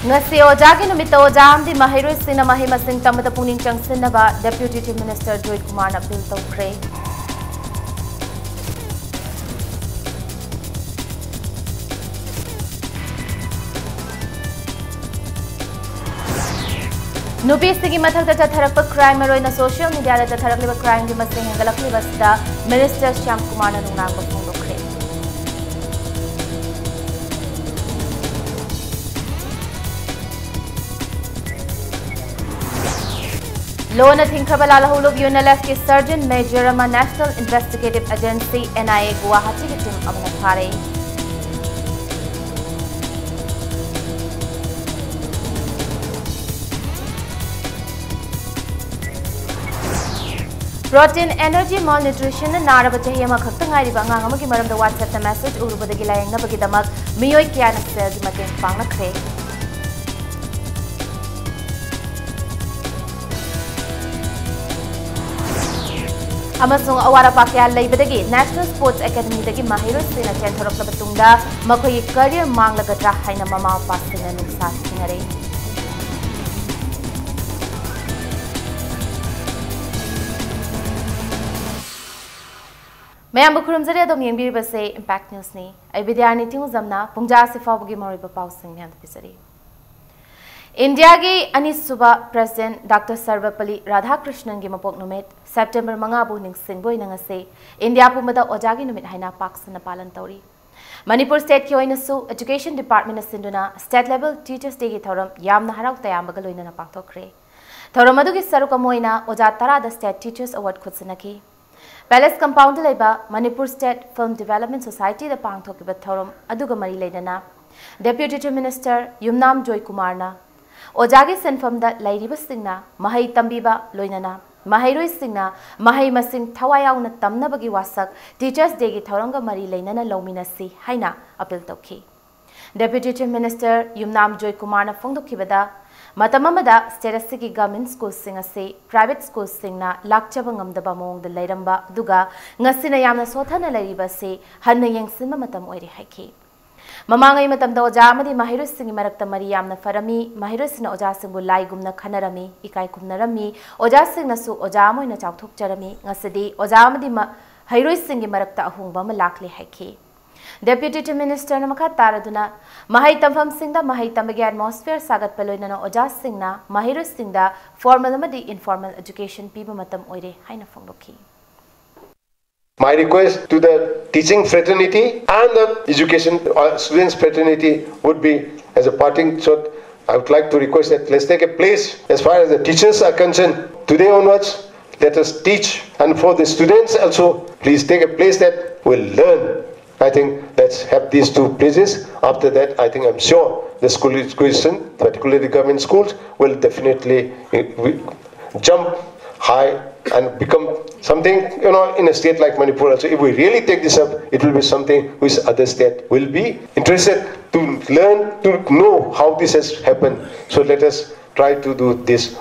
ngasi ojagi numit ojam di mahiroi sina mahi masing tamata puning changsinaba Deputy Chief Minister Joy Kumar na appeal tawkre. Nubi sigi mathakta chatharakpa crime maroina social media da chatharakliba crime gi masing hengalakliba sida Minister Shyam Kumar na nungnakba phongdokre. Loan at Hinkrabala Hulub UNLF ki Surgeon Major Rama National Investigative Agency NIA Guwahati ki team Amanapare. Protein energy malnutrition na narabachahi ama khaktangai riba ngang amagi maramda WhatsApp na message urubadagi layang na bagidamak miyoi kya na sel gi mateng pangnakre. Amasung awara pakya laibadagi National Sports Academy dagi mahiroi sina chenthorokla batungda makhoi career manglagadra haina mama pasina nuksa thinare. Mayam bukurum zari adom yengbiri base Impact News ni ay bidyani tingu zamna pungja sifa bugi moriba pausing ni antapisari. India gi Anisuba President Dr. Sarvapalli Radhakrishnan gi mapok numit September manga bu ning singboi nangase India pumada ojagi numit haina paksana palan tauri. Manipur State ki oinasu Education Department asinduna State Level Teachers Day gi thoram yamna harau tayambaga loinana paktokre. Thoram adu gi saruka moina oja tara da State Teachers Award khutsanaki. Palace Compound laiba Manipur State Film Development Society da pangthokiba thoram aduga mari leidana Deputy Chief Minister Yumnam Joy Kumar na Ojagi senfam da lairiba singna mahai tambiba loinana mahairoi singna mahai masing thawayaw na tamnabagi wasak Teachers Day gi thoranga mari leinana lominasi haina appeal tawki. Deputy Chief Minister Yumnam Joy Kumar na phongdokhibada Matamamada Sterasiki Government School Singase Private School Singna Lakchaba ngamdaba mong da lairamba duga ngasina yamna sothana lairiba se hanna yengsinma matam oiri haiki. Mamangai matam da oja amadi mahiroi singi marakta mari yamna farami mahiroi sina oja singbu laigumna khanarami ikai kumnarami oja singna su oja amoina chawthokjarami ngasidi oja amadi mahiroi singi marakta ahungba ma lakle haiki. Deputy Chief Minister Namakha Taraduna Mahai Tamfam Singda Mahai Tambagi atmosphere Sagat Paloinana Oja Singna Mahiro Singda formal amadi informal education Piba Matam Oire Haina Phongdoki. My request to the teaching fraternity and the education students fraternity would be as a parting shot. I would like to request that let's take a place as far as the teachers are concerned. Today onwards, let us teach, and for the students also, please take a place that will learn. I think let's have these two places. After that, I think I'm sure the school education, particularly government schools, will definitely jump high and become something, in a state like Manipur. So if we really take this up, it will be something which other state will be interested to learn, to know how this has happened. So let us try to do this.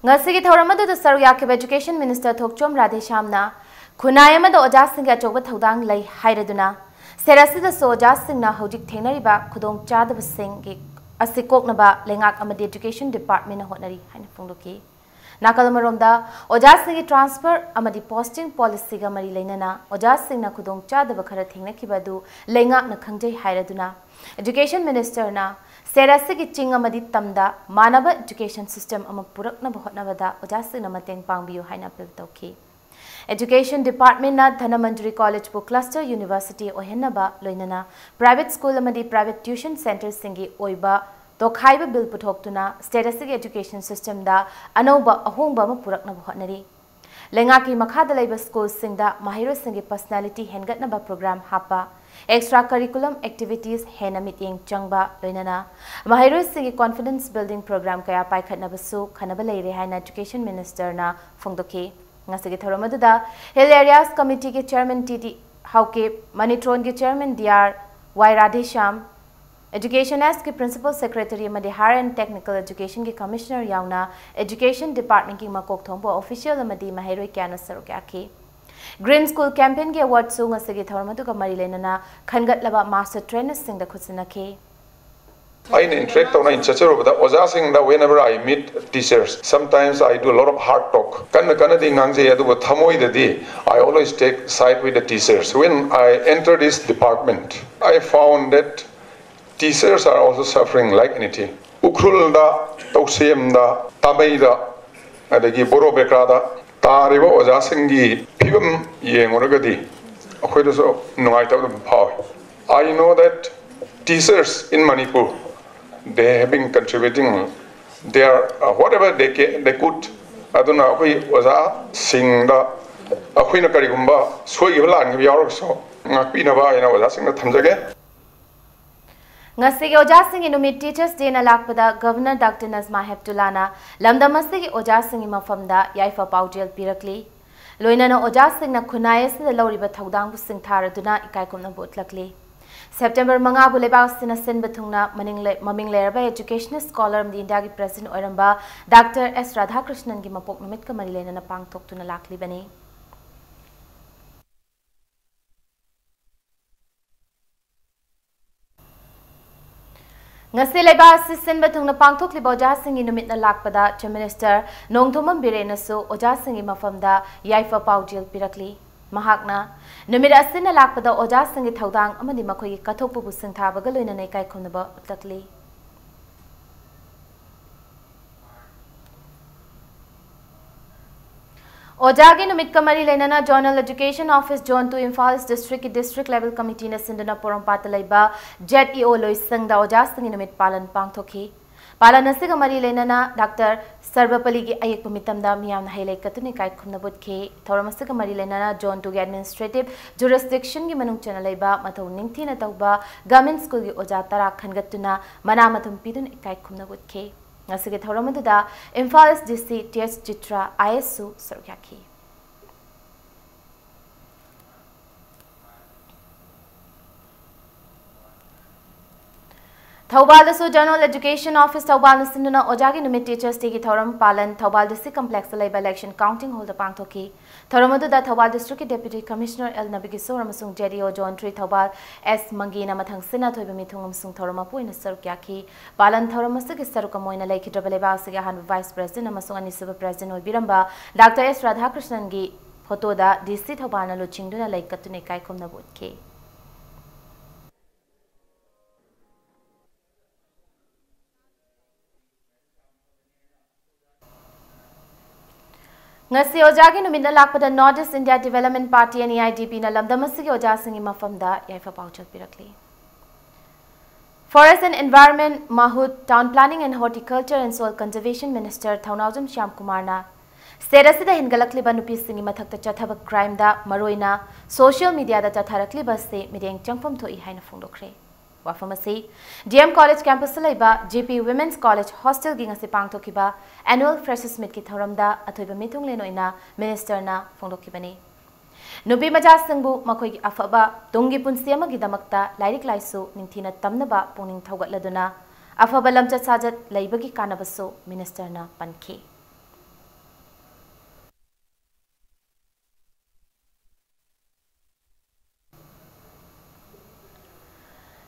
Ngasigi thoramadu da Saruyakib Education Minister Thokchom Radheshamna Kunayama da Oja Singh Achoba Thodang Lai Hairaduna Serasida Soja Singh na Hojik Thenariba Kudong Chadab Singh Asikoknaba Lengak Amadi Education Department na Honari Haina Phongdoki Nakalamaromda Oja Singh transfer Amadi posting policy ga mari leinana Oja Singh na Kudong Chadab khara thengnakibadu Lengak na Khangjai Hairaduna Education Minister na Serasigi Ching Amadi Tamda Manaba Education System ama Purakna Bhotnavada Oja Singh na Mateng Pangbiu Haina appeal tawki. Education Department na Dhanamandri College Book Cluster University Ohenaba Loinana Private School amadi Private Tuition Center Singi Oiba Tokhaiba Bill Putoktuna Statistic Education System da Anoba Ahongba ma Purakna Bhotnari Lengaki Makhada Labor School Singda Mahiro Singi Personality Hengatnaba Program Hapa Extracurriculum Activities Henamit Yeng Changba Loinana Mahiro Singi Confidence Building Program Kaya Paikhatnabasu Khanaba Haina Education Minister na Phongdoki Ngasigi Thoromaduda Hill Areas Committee ke Chairman T.T. Hauke Manitron ke Chairman D.R. Y. Radhesham Education as ke Principal Secretary Amadi Higher and Technical Education ke Commissioner Yauna Education Department ki Makok Thongbo Official Amadi Mahiroi Kyana Sarukyaki Green School Campaign ke award su ngasigi Thoromaduga Marilenana Khangatlaba Master Trainers Singda Khutsanaki I interact on whenever I meet teachers. Sometimes I do a lot of hard talk. I always take side with the teachers. When I enter this department, I found that teachers are also suffering like anything. Ukrulda, Tausemda, Tabeida, adagi Boro Bekrada, Tariba Ojasingi, Pibum Yengoragadi, Akwedaso, Noita. I know that teachers in Manipur, they have been contributing their whatever they could. Aduna we was a sing the Aquina Karigumba, Soyilan, we are also Nakpinaba, and I was asking the Tamzage. Ngasigi Ojasing Inumit Teachers Day na lakpada Governor Dr. Nazma Heptulana Lamdamasigi Ojasing Mafamda Yaifa Paujel Pirakli Loinana Ojasing na Kunayas the Loriba Tawdang Busing Taraduna Ikaikumna Butlakli September Manga Bulebas in a Sin Batuna Maming Lerba Educational Scholar of the Indagi President Oramba Dr. S. Radhakrishnan Gimapok Numitka Marilena na Pang Tok to Nalakli Bani. Ngasi leba assistant batung na pangthok liba Ojasing inumit na lakpada Chief Minister Nongthomam Birrenasu Ojasing mafamda Yaifa Paujil Pirakli Mahakna numit asin na lakpada Ojasing thaudang amani makhoi kathokpu busing thabaga loina nei kai khonaba utlakli Ojagi numit kamari lenana Journal Education Office Zone 2 Imphal District Level Committee na sindana Porampata laiba ZEO loisang da Ojasing numit palan pangthoki palan asiga mari lenana Dr. Sarvapali gi ayek pumitamda miyam hailai katuni kai khumnabut ke thoramasiga mari lenana Zone 2 administrative jurisdiction gi manung chana laiba mathau ningthi na tauba government school gi oja tara khangatuna mana mathum pidun kai khumnabut ke Ngasige Thoramada, Imphal DC TS Chitra ISU Sarukyaki. Thawbal Dasu Journal Education Office Thawbal Nasinduna Ojagi Numit Teachers Tigi Thoram Palan Thawbal District Complex Labor Election Counting Holder Pangtoki Thoramadu da Thawbal District Deputy Commissioner El Nabigisor Amasung JDO John 3 Thawbal S Mangina Mathang Sina Thoiba Mithung Amasung Thoramapu in Sarukyaki Palan Thoramasuk Sarukamoina Lake Drabaleba Sigahan Vice President Amasung and Civil President Biramba Dr. S Radhakrishnan gi photo da DC Thawbal Luchingduna Lake Katune Kai Kumna Butke Ngasi Ojagi numit na lakpada Northeast India Development Party and EIDP na lamdamasigi Ojasing mafamda Yaifa Pauchal Pirakli. Forest and Environment Mahut Town Planning and Horticulture and Soil Conservation Minister Thaunaujam Shyam Kumar na Sedasida hingalakliba nupisingi mathakta chathaba crime da maroina social media da chatharakliba se mideng changpam thoi haina phongdokre. Wafamasi DM College campus laiba GP Women's College Hostel gi ngasi pangthokiba annual freshers meet ki thoramda athoiba mithung lenoina minister na phongdokibani nubi maja singbu makhoi gi afaba tungi punsi amagi damakta lairik laisu ningthina tamnaba pungning thogatladuna afaba lamcha sajat laibagi kanabasu minister na pankhi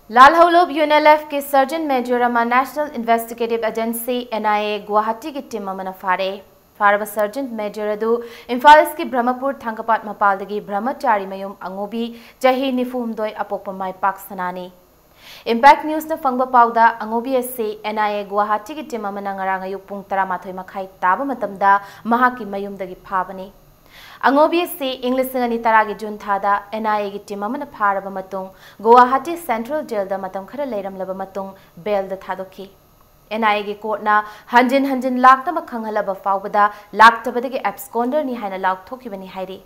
Lal Holub UNLF के surgeon major अमा national investigative agency NIA Guwahati की team अमना फारब surgeon major अदु इम्फाल की ब्रह्मपुर थंगपाट मपालदगी ब्रह्मचारी मयुम अंगोबी चही निफुमदोय अपोकपमाय पाक सनानी impact news न फंगबा पाउदा अंगोबी से NIA गुवाहाटी की team Amna ngarang ayuk pung 13 makhai taba matamda mahaki mayumdagi phabani Angobi se English ngani taragi June thada NIA gi team amana pharaba matung Guwahati Central Jail da matam khara leiram laba matung bail da thadoki NIA gi court na hanjin lakta ma khanghalaba fawbada laktabada gi absconder ni haina lak thoki bani hairi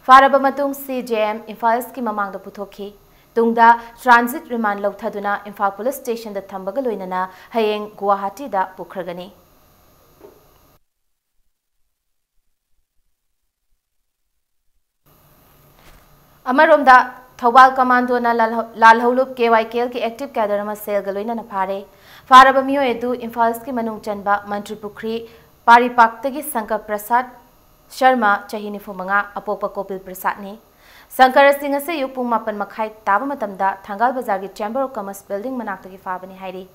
pharaba matung CJM Imphal ki mamang da puthoki tungda transit remand lauthaduna Imphal police station da thambaga loinana hayeng Guwahati da pukhragani Amaromda Thawbal Commando na Lal Holub KYKL ki active cadre ma sel galoina na Faraba miyo edu Imphal ki manung chanba Mantri Pukri Paripaktagi Sankar Prasad Sharma chahini fumanga apokpa Kopil Prasad ni Sankar Singh se yupung mapan makhai taba matamda Thangal Bazar ki Chamber of Commerce building manaktagi fabani hairi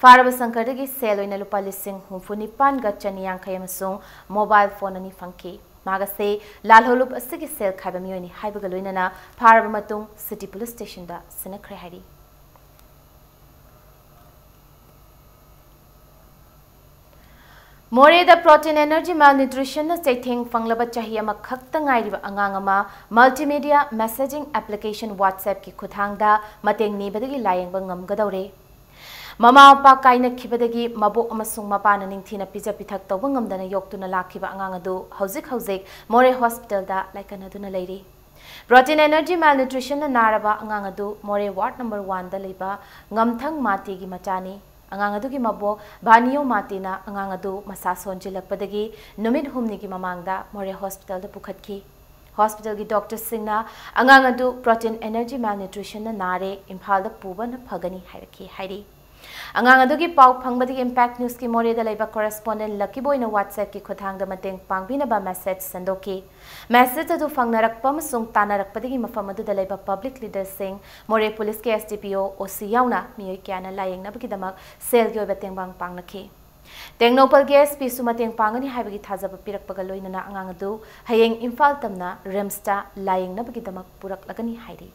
फारब संकरदगी सेल ओइना लुपा लिसिंग हुंफुनिपान गा चनियांखै अमसुंग मोबाइल फोन अनि फंकी मागसे लालहोलुप असगी सेल खाइबा मियोनि हाइबगा लोइनाना फारब मतुंग सिटी पुलिस स्टेशन दा सिनखरे हाइरी मोरेदा प्रोटीन एनर्जी malnutrition चैथिंग फंगलब चाहिए खक्तंगाइरिब अंगांगमा मल्टीमीडिया मैसेजिंग एप्लीकेशन WhatsApp की खुथांगदा मतेंग निबदगी लायंग ngमगदौरे ममा मपा काइनखिबदगी मबोक अमसुंग मपाना निंगथिना पिजा पिथक तौब ngमदना योक्तुना लाखिबा अंगांग अदु हौजिक मोरे हॉस्पिटल दा लाइकनदुना लेरी प्रोटीन एनर्जी malnutrition नारबा अंगांग अदु मोरे वार्ड नंबर 1 दा लेबा ngमथंग मातीगी मचानी अंगांग अदुगी मबो भानियो मातीना अंगांग अदु मसा सोंजिलकपदगी नुमित हुमनिगी ममांगदा मोरे हॉस्पिटल दा पुखतकी हॉस्पिटल की डॉक्टर सिंगना अंगांग अदु प्रोटीन एनर्जी malnutrition नारे इम्फाल दा पुबन फगनी हाइरकी हाइरी अंगांग अदुगी पाउ फंगबदगी इंपैक्ट न्यूज की मोरेदा लेबा कोरेस्पोंडेंट लकी बॉय ना WhatsApp की खुथांग दा मतेंग पांगबिनबा मैसेज संदोकी मैसेज अदु फंगनरकपा मसुंग तानरकपदगी मफम अदु दा लेबा पब्लिक लीडर सिंग मोरे पुलिस के SDPO OC याउना मियोय क्याना लायंगनबगी दमक सेल की ओइबा तेंबांग पांगनखी टेक्नोपल के SP सुमतेंग पांगनी हाइबगी थाजब पिरकपगा लोइनना अंगांग अदु हयेंग इम्फाल तमना रिम्सटा लायंगनबगी दमक पुरकलगनी हाइरी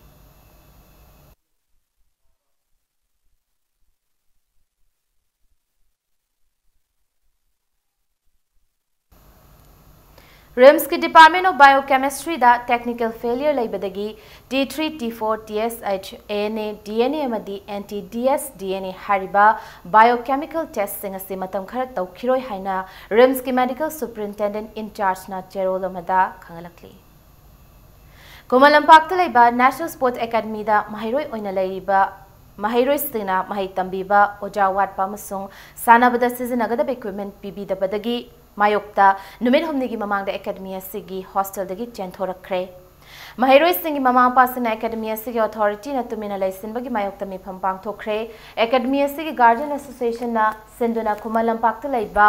रिम्स की डिपार्टमेंट ऑफ बायोकेमिस्ट्री दा टेक्निकल फेलियर लेबदगी T3 T4 TSH ANA DNA अमदी NT-DS DNA हारिबा बायोकेमिकल टेस्ट सिंग असि मतम खर तौखिरोय हाइना रिम्स की मेडिकल सुपरिटेंडेंट इंचार्ज ना चेरोल अमदा खंगलकली कुमलंपाक लेबा नेशनल स्पोर्ट्स एकेडमी दा महिरोय ओइना लेरिबा महिरोय सिंगना महि तंबीबा ओजा वाटपा मसुंग सानाबदा सिजनगदा इक्विपमेंट पीबीदबदगी मायोक्ता नुमित हुमनिगी ममांगदा एकेडमी असिगी हॉस्टल दगी चेंथोरखरे महिरोय सिंगी ममा पासना एकेडमी असिगी अथॉरिटी न तुमिना लाइसिनबगी मायोक्ता मिफम पांगथोखरे एकेडमी असिगी गार्जियन एसोसिएशन ना सिंधुना कुमलंपाक्ता लेबा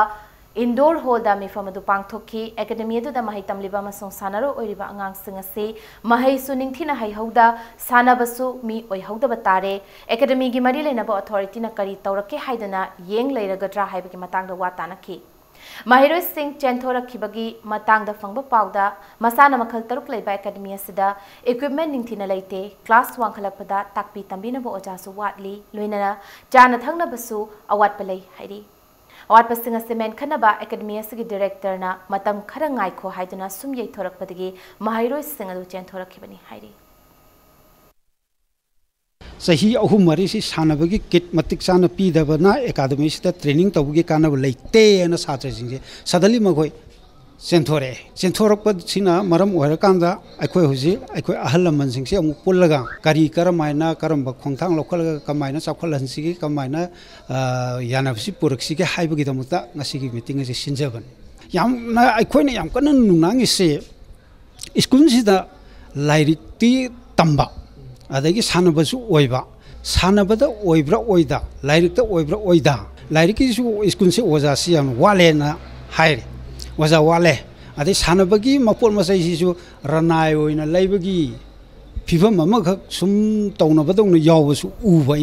इंडोर हॉल दा मिफम अदु पांगथोखी एकेडमी अदुदा महि तमलिबा मसुंग सानारो ओइरिबा अंगांग सिंग असि महै सुनिंगथिना हैहौदा सानाबसु मी ओइहौदबा तारे एकेडमी गी मरि लेनबा अथॉरिटी ना करी तौरके हाइदना येंग लेरगद्रा हाइबगी मतंगदा वातानखी महिरोय सिंह चेंथोरखिबगी मतंगदा फंगबा पाउदा मसाना मखल तरुक लेबा एकेडमी असिदा इक्विपमेंट निंगथिना लेते क्लास वांखलपदा ताकपी तंबिनबो ओजासु वाटली लोइना जाना थंगनबसु अवाटपा लै हाइरी अवाटपा सिंग असि मेनखनबा एकेडमी असिगी डायरेक्टर ना मतम खरा ngaiko हाइदना सुम यैथोरकपदगी महिरोय सिंह अदु चेंथोरखिबनी हाइरी सही अहु मरी से सानबगी किट मतिक चाना पीदबना एकाडमी से ट्रेनिंग तबगी कानब लेते न छात्र सिंजे सदली मगोय चेंथोरकपसिना मरम ओरकांदा अखोय हुजी अखोय अहल लमन सिंसे अमु पुल्लगा करी करमायना करम खोंथांग लोखलगा कमायना चाखलहनसिगी कमायना यानबसि पुरक्सिगे हाइबगी दमता ngasiगी मीटिंग से सिनजबन यामना अखोयना याम कन नुंगनांगी से स्कूल सिदा लाइरिकती तंबा अदगी सानबसु ओइबा सानबदा ओइब्रा ओइदा लाइरिकता ओइब्रा ओइदा लाइरिकीसु स्कूल से ओजासी याम वालेना हाइर ओजा वाले अदे सानबगी मपोल मसैसिसु रनाय ओइना लैबगी फिफम अमखक सुम तौनबदौन यावसु उबा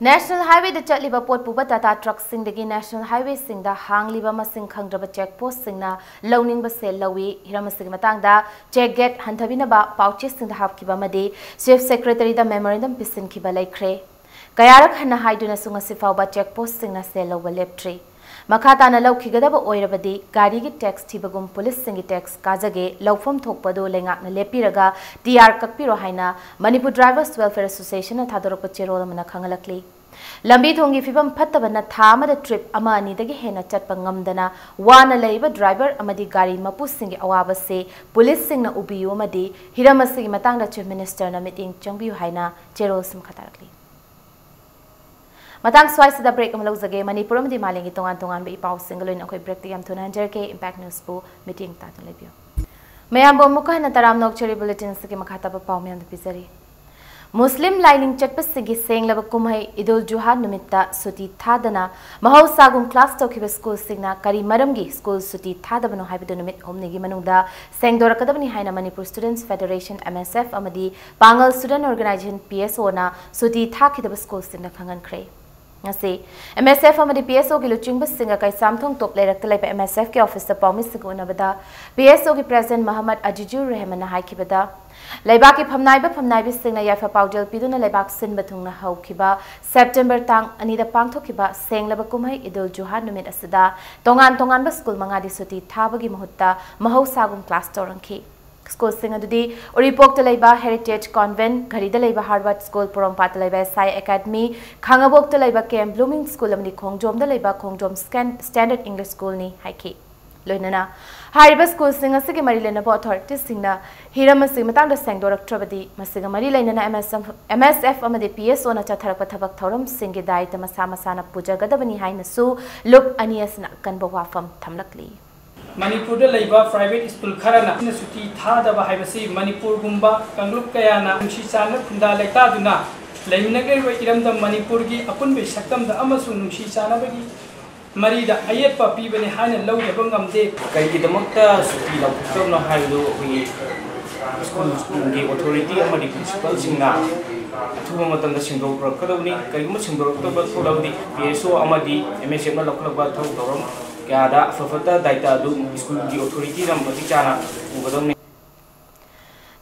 नेशनल हाईवे द चलिबा पोट पुबा टाटा ट्रक सिंगदगी नेशनल हाईवे सिंगदा हांगलिबा मसिंग खंगद्रबा चेक पोस्ट सिंगना लौनिंगबा सेल लवी हिरामसिग मतंगदा चेक गेट हंथबिनबा पाउचेस सिंगदा हापकिबा मदे चीफ सेक्रेटरी दा मेमोरेंडम पिसिनखिबा लैख्रे कयारक हना हाइदुना सुंगा सिफाउबा चेक पोस्ट सिंगना सेल लौबा लेप्ट्री मखाताना लौखिगदबा ओइरबदी गाड़ी की टैक्स थिबगुम पुलिस सिंगी टैक्स काजगे लौफम थोकपदो लेंगाकना लेपिरगा टीआर ककपिरो हाइना मणिपुर ड्राइवर्स वेलफेयर एसोसिएशन थादोरप चेरोल मना खंगलकली लंबी थोंगी फिबम फत्तबना थामद ट्रिप अमा अनिदगी हेना चटप ngमदना वाना लेइबा ड्राइवर अमदी गाड़ी मपु सिंगी अवाबसे पुलिस सिंगना उबियो अमदी हिरामसिगी मतंगदा चीफ मिनिस्टर ना मीटिंग चंगबियो हाइना चेरोल सिम खतारकली मतंग स्वाइसदा ब्रेक अम लौजगे मणिपुर अमदी मालेंगी तोंगान तोंगान बे पाउ सिंगलोइन अखोय ब्रेक ते याम थुना हंजरके इंपैक्ट न्यूज पु मीटिंग तातन लेबियो मयाम बो मुका हना तराम नोक चेरी बुलेटिन सके मखाता पाउ ma'am पिसरी Muslim lining chatpasingi senglaba kumhai Idul Juha numitta suti thadana mahausagum class tokiba school singna kari maramgi school suti thadabano haibadu numit homnigi manungda sengdorakadabani haina Manipur Students Federation MSF amadi Pangal Student Organization PSO na suti thakidaba school singna khangankre ngase MSF amadi PSO gi luchingba singa kai samthong top lerakta laiba MSF ke office ta promise sigunabada PSO gi president Muhammad Ajijur Rahman na haikibada Laibak ki famnaibi singna yafa paudel piduna laibak sin bathungna haukiba September tang anida pangthokiba senglaba kumhai Idul Juha numit asida tongan ba school mangadi suti thabagi mahutta mahausagum class torangki school singa dudi Oripok ta laiba Heritage Convent Gharida laiba Harvard School Porompat ta laiba Sai Academy Khangabok ta laiba Camp Blooming School amni Khongjom da laiba Khongjom Standard English School ni haiki loinana Hariba school singa sigi mari lena bo authorities singna hirama sing matang da sengdorak trabadi masiga mari lena MSF amade PSO na chatharak pathabak thoram singi dai ta masa na puja gadabani haina su look aniasna kanba wafam thamlakli Manipur da laiba private school kharana na suti tha da ba haibasi Manipur gumba kanglup kayana umshi chana khunda lekta duna laiminagai wa iram da Manipur gi apun be saktam da amasu umshi chana bagi Marida ayat papi bani hanya lau ya bangam de kai kita makta suti lau kita na hayu we school di authority amadi principal singna thuma matan da singdo rakadawni kai ma singdo rakadaba tholawdi PSO amadi MSF na laklaba thau dorom kada fafata daita du school di authority ram bati chana ubadawni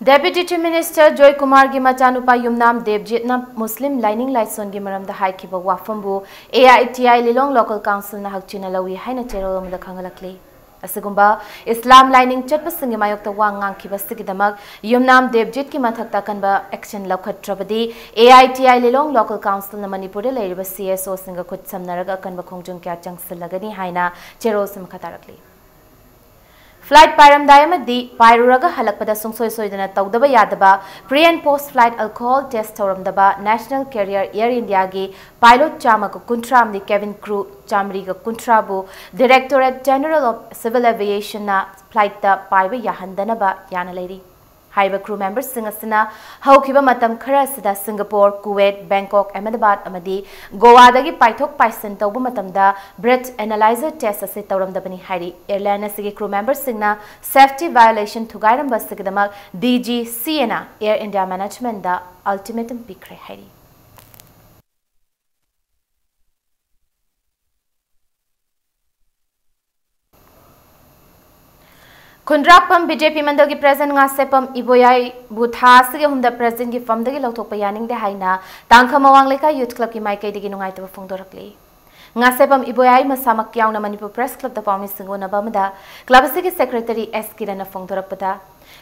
Deputy Chief Minister Joy Kumar gi machanupa Yumnam Devjit na Muslim lining license gi maram da haikiba wafambu AITI Lilong Local Council na hakchina lawi haina cherolom da khangalakli asugumba Islam lining chatpasingi mayokta wangang kiba sigidamak Yumnam Devjit ki mathakta kanba action laukhatrabadi AITI Lilong Local Council na Manipur da leiriba CSO singa khut samnaraga kanba khongjung kya changsilagani haina cherol sim khatarakli Flight Pyram Diamadi, Pyruraga Halakpada Sungsoi Soidana Togdaba Yadaba, pre and post flight alcohol test Toramdaba, National Carrier Air India Gi, Pilot Chamako Kuntram, the Kevin Crew, Chamriga Kuntrabu, Directorate General of Civil Aviation na Flight the Paiba Yahandanaba, Yana Lady. Haiba crew members Singasina, Haukiba Matam Karasida, Singapore, Kuwait, Bangkok, Ahmedabad, Amadi, Goa Dagi Paitok Paisen Tobu Matamda, Breath Analyzer Test as Toram the Bani Hari, Airline Sigi crew members Singna, Safety Violation to Gairam Basigadamak, DG Siena, Air India Management, the Ultimatum Pikre Hari. Kundrakpam BJP Mandal ki President nga sepam Iboyai Butha sige humda President ki famda ki lautok payaning de haina tangka mawang leka Youth Club ki maikai digi nungai taba fongdorakli nga sepam Iboyai masamak yaw na Manipur Press Club da pawmi singo na bamda club sige Secretary S Kirana fongdorakpada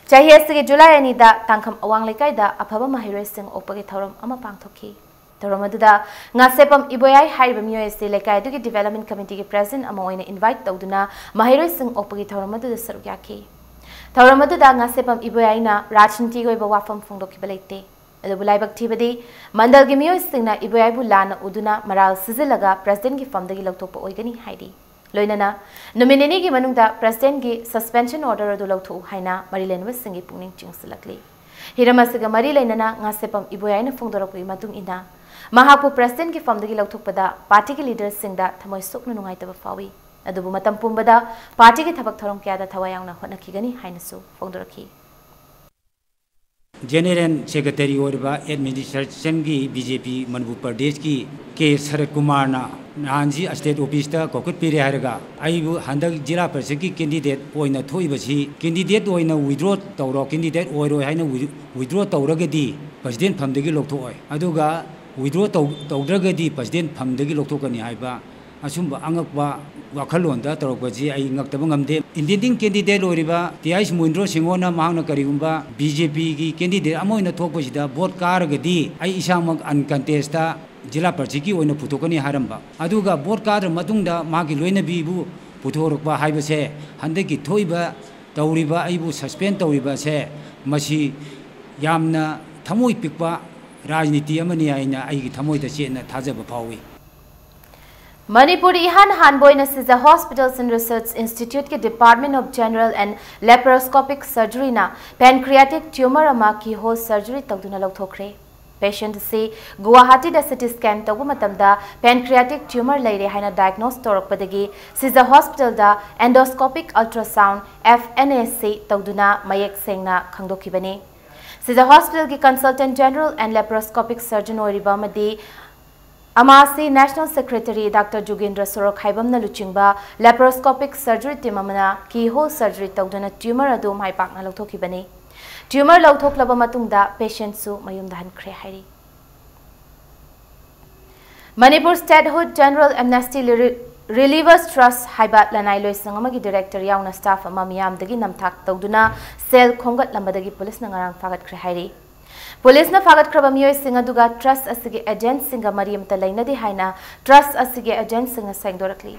chahiye sige July ani da tangkam awang lekai da apaba mahiroi sing opagi thoram ama pangthoki Toromaduda nga sepam Iboyai haiba miyose lekai dugi Development Committee ki President ama oina invite tawduna mahiroi sing opagi thoromaduda sarugyaki Tauramadu nga sepam Iboyai na Rajniti goi ba wafam phongdoki balaite adu laibak thibadi mandal gi miyoi singna Iboyai bu lana uduna maral sizilaga President gi famdagi lautokpa oigani haidi loinana nominee gi manungda President gi suspension order adu lautu haina marilenwa singi pungning chingsilakli hiramasiga marilenana nga sepam Iboyai na phongdorokui matung ina mahapu President gi famdagi lautokpada party gi leaders singda thamoi sokna nungai taba fawi adubu matam pumbada party ki thabak thorom kya da thawayang na hona kigani hainasu fongdoraki General Secretary orba Administration ki BJP Manipur Pradesh ki K Sarat Kumar na Nanji State Office ta kokut pire haraga aibu handak jila parshad ki candidate oina thoibasi candidate oina withdraw tawro candidate oiro haina withdraw tawragadi president phamdagi lokthoi aduga withdraw tawdragadi president phamdagi lokthokani haiba asumba angakwa wakhalonda torokbaji ai ngaktabang amde indending candidate loriba tiais muindro singona mahangna karigumba BJP gi candidate amoina thokbasida vote karagadi ai isamak uncontested jila parchiki oina phutokani haramba aduga vote kadra matungda magi loina bibu puthorokba haibase handaki thoiba tawriba aibu suspend tawriba se masi yamna thamoi pikpa rajniti amani aina ai thamoida chena thajaba phawi Manipuri Han Boyna Siza Hospitals and Research Institute ke Department of General and Laparoscopic Surgery na pancreatic tumor ama ki whole surgery tawduna lauthokre Patient si Guwahati da CT scan tawbu matamda pancreatic tumor leire haina diagnose torokpadagi Siza Hospital da endoscopic ultrasound FNAC tawduna mayek sengna khangdokibani. Siza Hospital ki Consultant General and Laparoscopic Surgeon oiriba madi Amasi National Secretary Dr. Jugendra Sorok Haibamna Luchingba laparoscopic surgery team amana keyhole surgery tawduna tumor adu mai pakna lauthokibani. Tumor lauthokhlaba matungda patient su mayumda hankhre hairi. Manipur Statehood General Amnesty Relievers Trust haiba lanai loisang amagi director yauna staff ama miyamdagi namthak tawduna cell khongat lambadagi police na ngarang fagat khre hairi. Police na fagat kraba miyoy singa duga trust asige agent singa mariam ta laina di haina trust asige agent singa sengdorakli.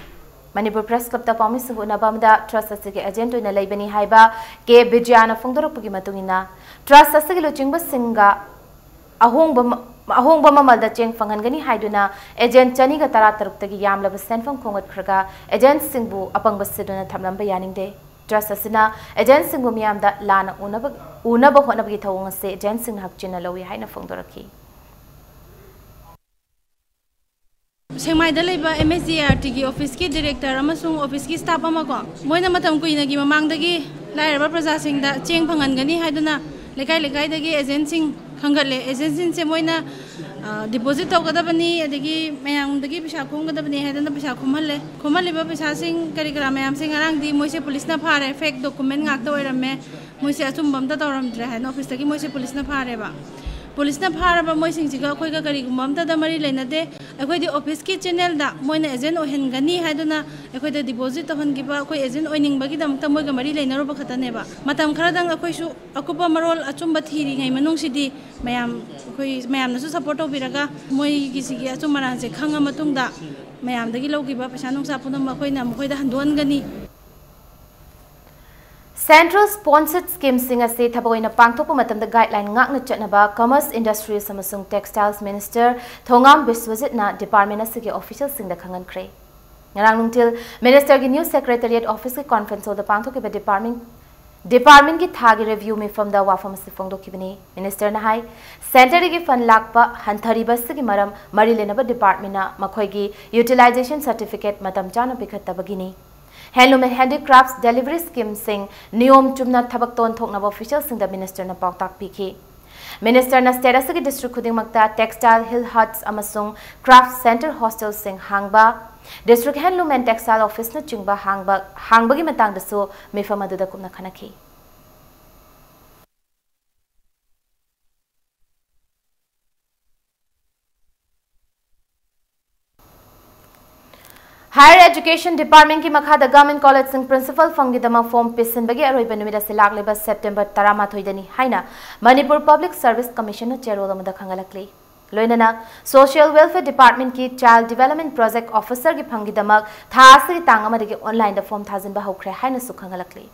Manipur Press Club ta pami singu nabamda trust asige agent oina laibani haiba ke bijana fongdorakpagi matungina trust asige luchingba singa ahongba mamalda cheng fanghangani haiduna agent chani ga tara taruktagi yamlaba senfam khongat khraga agent singbu apangba siduna thamlamba yaningde trust asina agent singbu miyamda lana unaba honabagi thawong se agent sing hakchina lawi haina fongdoraki Sengmai da leba MSDRT gi office ki director amasung office ki staff ama ko moina matam kuina gi mamang dagi lairaba praja sing da cheng phangangani haiduna lekai dagi agent sing khangatle agent sing se moina deposit tawgadabani adagi mayam dagi pisa khomgadabani haiduna pisa khomhalle ba pisa sing kari kara mayam sing arang di moise police na phare fake document ngak da oirame moise achumbam da tawramdre haina office dagi moise police na phare ba Police na phara moi sing siga khoi ga kari gumam da mari leina de akhoi di office ki channel da moina agent ohen gani haiduna akhoi da deposit hon gi ba akhoi agent oining ba gi dam ta moi ga mari leina ro ba khatane ba matam khara dang akhoi su akupa marol achumba thiri ngai manung sidi mayam akhoi mayam na su support obiraga moi gi sigi achumara se khanga matung da mayam da gi logi ba pesa nung sa punam akhoi na moi da handon gani Central Sponsored Scheme Singa se thaboina pangthokpa matamda guideline ngakna chatnaba Commerce Industries samasung Textiles Minister Thongam Biswajit na Department asige official singda khangan kre ngarang nungtil Minister gi New Secretariat Office ki conference oda pangthokba department ki thagi review me from the wafam se phongdo kibani Minister na hai center gi fund lakpa hanthari basigi maram mari lenaba department na makhoi gi utilization certificate matam chana pikhatabagini Handloom and Handicrafts Delivery Scheme sing Niyom Chumna Thabak Ton Thoknaba officials sing the Minister na Pautak Piki. Minister na status ki district khuding makta Textile Hill Huts amasung Craft Center Hostels sing hangba District Handloom and Textile Office na chingba hangba gi matang daso mifam aduda kumna khanaki. Higher Education Department ki makha da Government College sing principal fangi dama form pisin bagi aroi benumida se lagleba September 13 dani haina Manipur Public Service Commission na chairol amada khangalakli loinana Social Welfare Department ki Child Development Project Officer ki fangi dama thasri tangama dagi online da form thazin ba hokre haina su khangalakli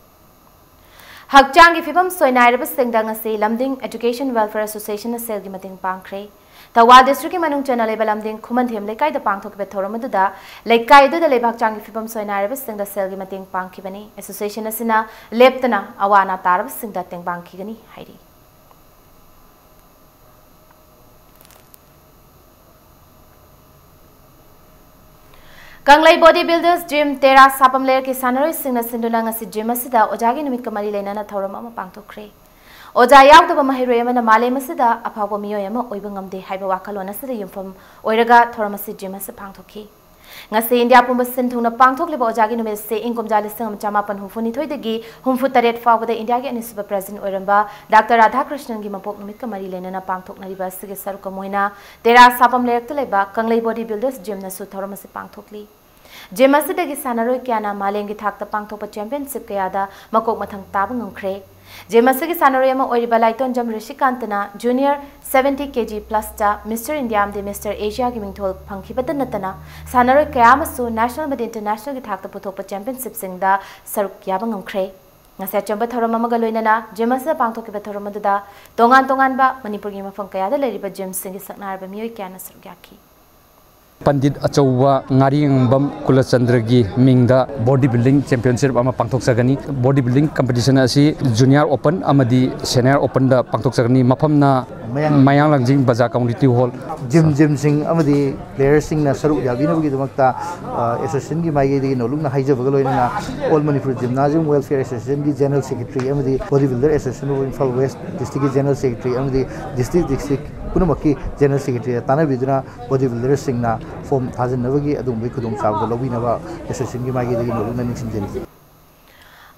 Hakchang ki fibam soinairaba singdang ase Lamding Education Welfare Association na sel gi mating pangkre Tawa district manung chana level amding khumanthem lekai da pangthok be thoramaduda lekai da lebak changi fibam soinarab sing da selgi mating pangkhibani association asina leptana awana tarab sing da teng pangkhigani hairi Kanglai Bodybuilders Gym Tera Sapam Layer ki sanaroi sing na sinduna ngasi gym asida ojagi numit kamari leina na thorama ma pangthokre Oja yaudaba mahiroi amana malem asida aphawba miyoy ama oiba ngamde haiba wakalon asida yumfam oiraga thoramasi gym asa pangthokhi ngase India pumba sinthuna pangthokleba ojagi nume se ingkom jali singam chamapan humfuni thoidagi humfu taret fawda India ge anisuba president oiramba Dr. Radha Krishnan gi mapok numit kamari lenana pangthoknariba sige saruka moina Tera Sapam Layer teleba Kanglai Bodybuilders Gym na su thoramasi pangthokli Gym asida gi sanaroi kyana malengi thakta pangthokpa championship kayada makok mathang taba ngumkhre Jemasagi Sanarayama Oriba Laiton Jam Rishikantana Junior 70 kg plus ta Mr. India amde Mr. Asia Gaming Thol Pankibata Natana Sanaray Kayamasu National Mad International Gitakta Putopa Championship Singda Saruk Yabangam Kray Nasa Chamba Thoramamagaloinana Jemasa Pangtokiba Thoramadada Tongan ba Manipur Gima Funkayada Leriba Jim Singi Saknarba Mio Kana Surgaki Pandit Achawa Ngaring Bam Kulachandragi Mingda Bodybuilding Championship ama Pangtok Sagani Bodybuilding competition asi Junior Open amadi Senior Open da Pangtok Sagani Mapamna Mayang Langjing Bazaar Community Hall Jim sing amadi players sing na saruk yabina bagi damakta association gi mai gi no lugna haija bagalo na All Manipur Gymnasium Welfare Association gi General Secretary amadi Bodybuilder Association of Imphal West District General Secretary amadi District punamaki General Secretary tana biduna bodybuilder sing na form thazin nabagi adum bai khudum saw lobi na ba association gi mai gi no lugna ning sinjeni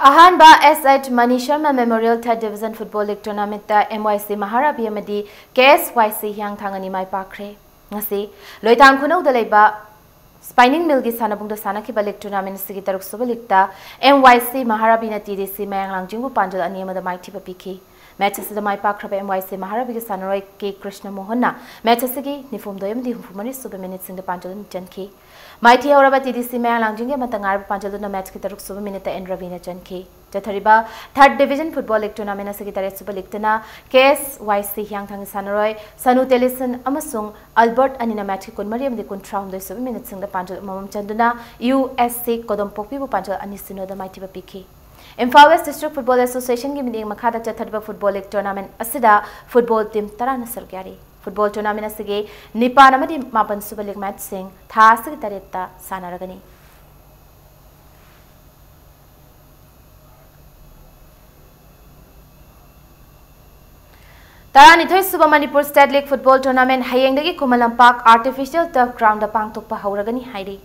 Ahanba S8 Mani Sharma Memorial 3rd Division Football League Tournament ta MYC Maharabi amadi KSYC hyang thangani mai pakre ngasi loitang khunau da leiba Spinning Mill gi sanabung da sanaki League Tournament sigi taruk suba league ta MYC Maharabi na TDC Mayang Langjing bu panjal aniyama da mai thiba piki match asida mai pakraba MYC Maharabi gi sanaroi K Krishna Mohanna match asigi nifum doyam di humfumani suba minute sing da panjal janki Mighty Horaba TDC Mayang Langjing ge matangar panjal na match ki taruk suba minute en Ravina janki Jathariba 3rd Division Football League Tournament asigi tare suba league tana KSYC hyang thang sanaroi Sanu Telison amasung Albert anina match ki kunmari amdi kun traum doi suba minute sing da panjal mamam chanduna USC Kodom Pokpi bu panjal anisino da mighty ba piki Imphal West District Football Association gi meeting makhada chathadba Football League Tournament asida football team tarana sargyari Football Tournament asige Nipan amadi mapan suba league match sing tha asigi taretta sanaragani Taranithoi Suba Manipur State League Football Tournament hayengdagi Kumalampak Artificial Turf Ground da pangthokpa hauragani hairi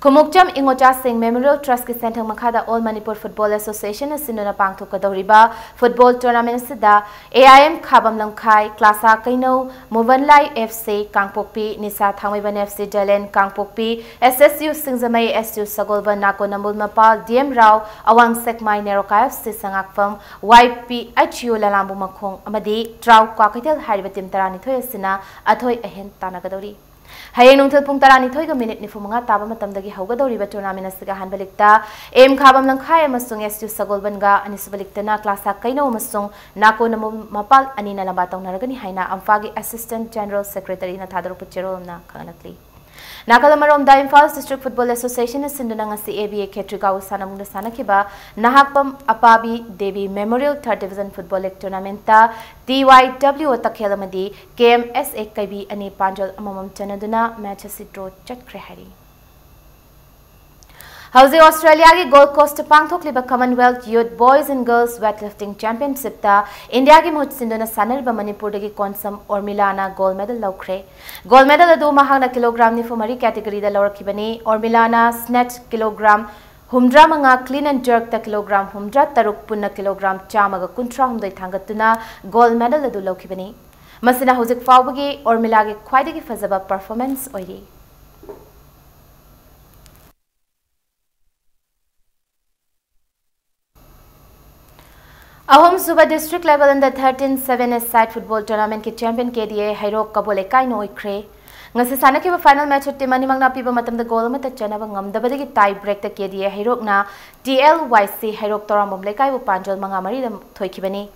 Kumukjam Ingocha Singh Memorial Trust ki Senthang Makhada All Manipur Football Association asinuna pangthokka doriba football tournament sida AIM Khabam Lamkhai Klasa Kaino Muvanlai FC Kangpokpi Nisa Thangmaiban FC Jalen Kangpokpi SSU Singzamai SU Sagolban Nako Nambul Mapal DM Rao Awang Sekmai Neroka FC Sangakfam YPHU Lalambu Makhong amadi Trau Kwakaitel hariba team taranithoi asina athoi ahen tanagadori Hayeng nungthil pung taranithoi ga minute nifumanga taba matamdagi haugadoriba tournament asiga hanbalikta M Khabam Lamkhai amasung SU Sagolbanga anisbaliktana klasa kaino amasung Nako Namu Mapal anina lamba tawnaragani haina Amphagi Assistant General Secretary na thadarupu cherolna khanakli Nakalamarong da Imphal District Football Association sinduna ngasi ABA Ketrigaw sanamungda sanakiba Nahakpam Apabi Devi Memorial 3rd Division Football League Tournament ta TYW takhelamadi KMSA KB ani panjal amamam chanaduna match asi draw chakre hari Hauze Australia ki Gold Coast pangthok liba Commonwealth Youth Boys and Girls Weightlifting Championship ta India ki muhut sinduna sanariba Manipur dagi konsam Ormilana gold medal laukre gold medal adu mahangna kilogram ni fumari category da laurakibani Ormilana snatch kilogram humdra manga clean and jerk ta kilogram humdra taruk punna kilogram chamaga kuntra humdai thangatuna gold medal adu laukibani masina hauzik fawbagi Ormila gi khwaidagi fazaba performance oiri Ahom Suba district level in the 13-7 side football tournament ki champion KDA Hairok Kabole Kaino Oikre. Ngasi sanaki ba final match at timani magna piba matam da goal mata chanaba ngamdabadi ki tie break ta KDA Hairok na TLYC Hairok Torambom Lekai bu panjol mga mari dam thoikibani.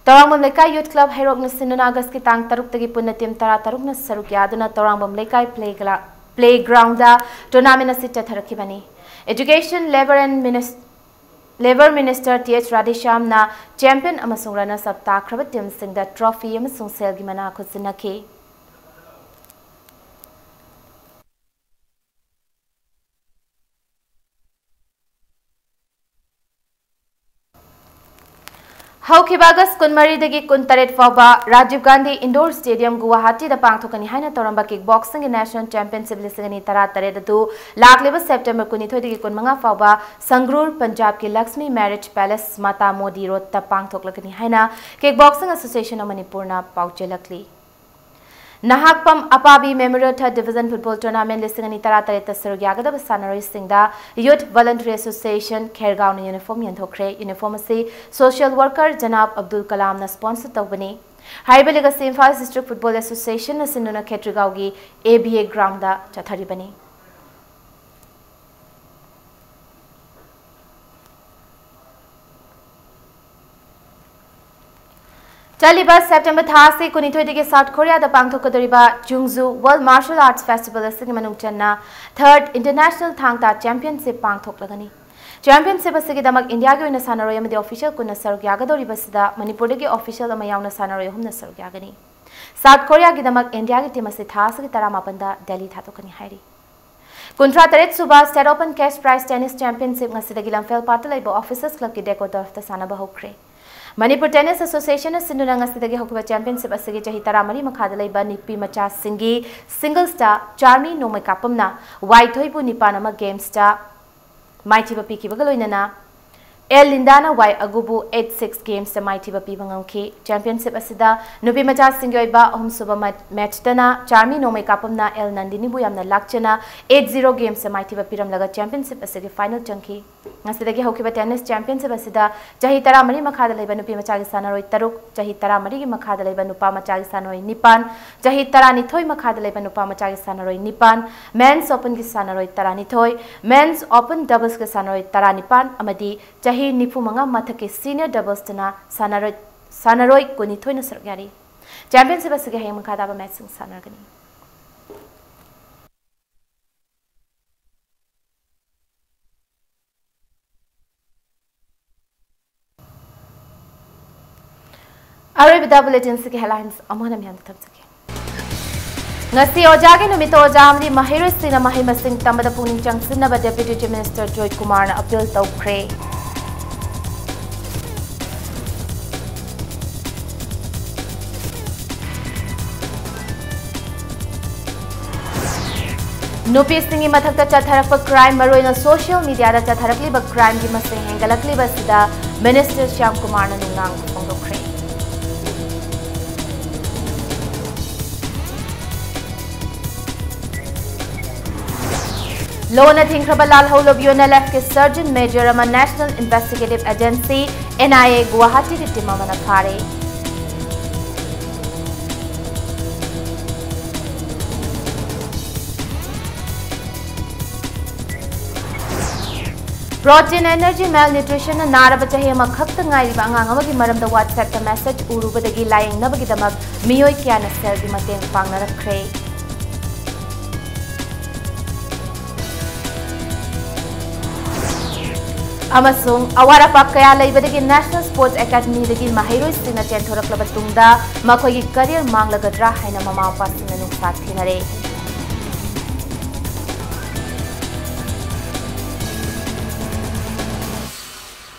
Torambom Lekai Youth Club Hairok na sinuna August ki tang taruk tagi punna team tara taruk na saruk yaduna Torambom Lekai playground da tournament na sita tharakibani. Education Labor Minister T.H. Radhesham na champion amasung runners up takrabat team sing da trophy amasung selgi mana khutsinaki. Haukibagas Kunmari dagi Kuntaret Faba Rajiv Gandhi Indoor Stadium Guwahati da pangthokani haina toramba kickboxing national championship lisingani taratare datu lakleba September kunithoi dagi kunmanga Faba Sangrur Punjab ki Lakshmi Marriage Palace Mata Modi Road ta pangthoklakani haina Kickboxing Association of Manipur na pauchelakli Nahakpam Apabi Memorial 3rd Division Football Tournament lisingani taratare ta sarugyaga sanaroi singda Youth Voluntary Association Khergaon uniform yanthokre uniform ase social worker Janab Abdul Kalam na sponsor tawbani Haiba Legacy Imphal District Football Association na sinuna Khetrigaon gi ABA ground da chatharibani Chaliba September thasi kunithoi digi South Korea da pangthokadoriba Jungju World Martial Arts Festival asigi manungchanna 3rd International Thangta Championship pangthoklagani Championship asigi damak India gi oina sanaroi amadi official kunna saruk yagadoriba sida Manipur dagi official ama yauna sanaroi humna saruk yagani south Korea की दमक India की team से थास की तरह मापंदा दिल्ली था तो कनी हाइरी कुंट्रा तरेत सुबह state open cash prize tennis championship ngasi लंफेल पार्ट लाइब ऑफिसर्स क्लब की डेको दर्फ सानब होख्रे मणिपुर टेनिस एसोसिएशन सिंधुना ngasi होखबा चैंपियनशिप असगी चही 13 मखादा लाइब निपी मचा सिंगी सिंगल्स ता चार्मी नोमै कापमना वाइथोइबु निपान गेम्स ता माइथिबा पीखिबगा लोइनना एल लिंदाना वाई अगुबु 8-6 गेम्स ता माइथिबा पीबंगमखि चैंपियनशिप असिदा नुपी मचा सिंगयोइबा अहमसुबा मैच तना चार्मी नोमै कापमना एल नंदिनी बु यामना लाक्चना 8-0 गेम्स ता माइथिबा पीरमलगा चैंपियनशिप असगी फाइनल चंखि ngasi होखिबा टेनिस चैंपियनशिप असिदा चही 13 मखादा लेबा नुपी मचा गी सानारोय 3 चही 13 गी मखादा लेबा नुपा मचा गी सानारोय 9 चही 12 मखादा लेबा नुपा मचा गी सानारोय 9 मेंस ओपन गी सानारोय 12 मेंस ओपन डबल्स गी सानारोय 19 अमदी चही निफु मंगा मथक के सीनियर डबल्स तना सानारोय कुनिथोय न सरक यारी चैंपियनशिप असगे हेम मखादा मैच सिंग सानारगनी अरेबिदा बुलेटिन से हेडलाइंस अमोना म्याम थमसके ngasi ojaage numito ojamdi mahiroi sina mahi masing tamada puning changsinaba deputy chief minister Joy Kumar na appeal tawkhre nupi singi mathakta chatharakpa crime maroina social media da chatharakliba crime gi masing hengalakliba sida minister Shyam Kumar na nungang phongdokre लोन थिंख्रबा लाल हौलबियोना लेफ्ट के surgeon major अमा national investigative agency NIA Guwahati की team अमना फारे प्रोटीन एनर्जी मेल न्यूट्रिशन नारब चहे अमा खक्त ngairiba angang amagi maramda WhatsApp ta message urubadagi layingnabagi damak miyoi kyana sel gi mateng pangnarakre अमसुंग अवारा पाक कया लेबदगी नेशनल स्पोर्ट्स एकेडमी दगी माहिरोइ सिना चेंथोरक्लब तुंगदा मखोगी करियर मांगलगद्रा हाइना ममा पासिना नुक्सा थिनरे